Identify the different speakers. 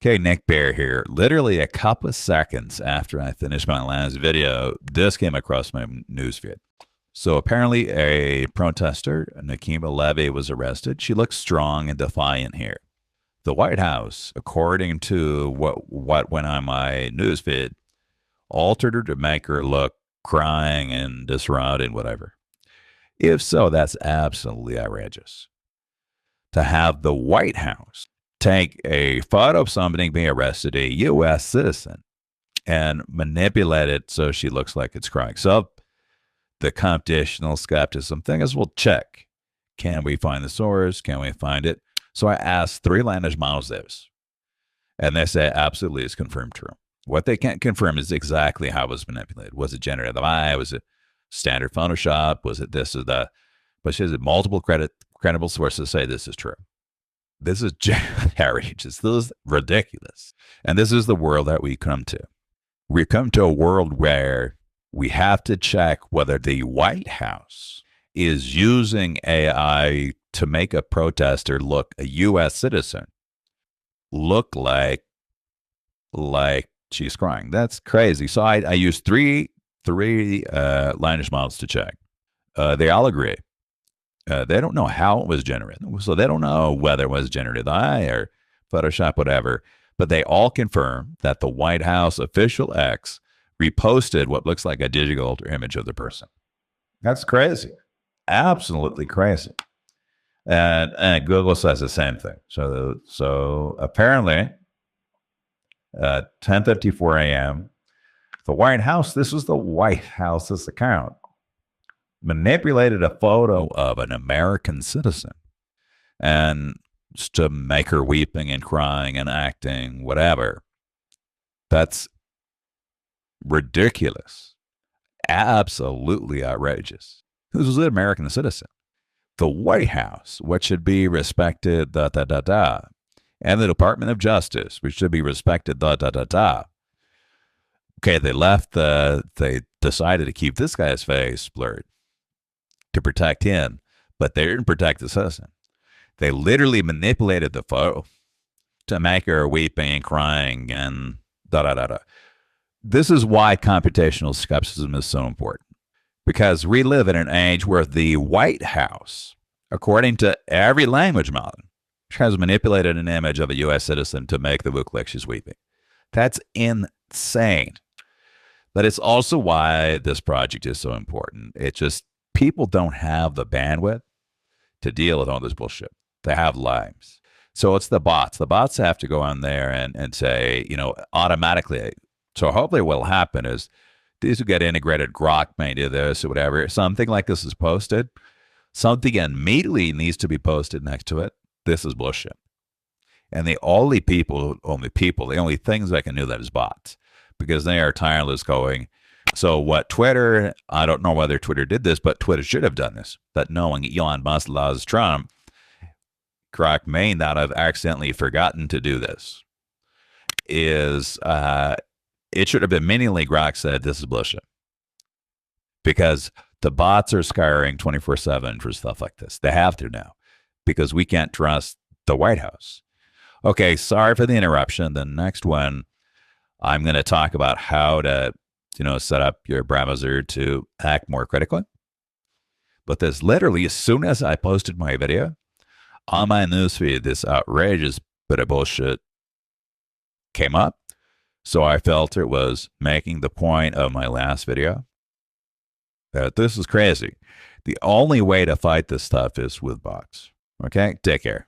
Speaker 1: Okay, Nik Bear here. Literally a couple of seconds after I finished my last video, this came across my newsfeed. So apparently a protester, Nekima Levy, was arrested. She looks strong and defiant here. The White House, according to what went on my newsfeed, altered her to make her look crying and distraught and whatever. If so, that's absolutely outrageous. To have the White House take a photo of somebody being arrested, a U.S. citizen, and manipulate it so she looks like it's crying. So the computational skepticism thing is, we'll check. Can we find the source? Can we find it? So I asked 3 language models this, and they say absolutely it's confirmed true. What they can't confirm is exactly how it was manipulated. Was it generative AI? Was it standard Photoshop? Was it this or that? But she has multiple credible sources say this is true. This is outrageous. This is ridiculous. And this is the world that we come to. We come to a world where we have to check whether the White House is using AI to make a protester look, a U.S. citizen, look like she's crying. That's crazy. So I used three language models to check. They all agree. They don't know how it was generated. So they don't know whether it was generative AI or Photoshop, whatever. But they all confirm that the White House official X reposted what looks like a digital image of the person. That's crazy. Absolutely crazy. And Google says the same thing. So apparently, 10:54 a.m., the White House, this was the White House's account, manipulated a photo of an American citizen and to make her weeping and crying and acting, whatever. That's ridiculous. Absolutely outrageous. This was an American citizen. The White House, what should be respected, and the Department of Justice, which should be respected, Okay, they decided to keep this guy's face blurred to protect him, but they didn't protect the citizen. They literally manipulated the photo to make her weeping and crying and This is why computational skepticism is so important, because we live in an age where the White House, according to every language model, has manipulated an image of a U.S. citizen to make the look like she's weeping. That's insane. But it's also why this project is so important. It just, people don't have the bandwidth to deal with all this bullshit. They have lives. So it's the bots. The bots have to go on there and say, automatically. So hopefully what will happen is these will get integrated. Grok may do this or whatever. Something like this is posted. Something immediately needs to be posted next to it. This is bullshit. And the only things that can do that is bots, because they are tireless going. So what Twitter, I don't know whether Twitter did this, but Twitter should have done this. That knowing Elon Musk loves Trump, Grok may not have accidentally forgotten to do this. It should have been immediately Grok said, this is bullshit. Because the bots are scouring 24/7 for stuff like this. They have to now, because we can't trust the White House. Okay, sorry for the interruption. The next one, I'm going to talk about how to, set up your browser to act more critically. But this literally, as soon as I posted my video on my newsfeed, this outrageous bit of bullshit came up. So I felt it was making the point of my last video that this is crazy. The only way to fight this stuff is with bots. Okay, take care.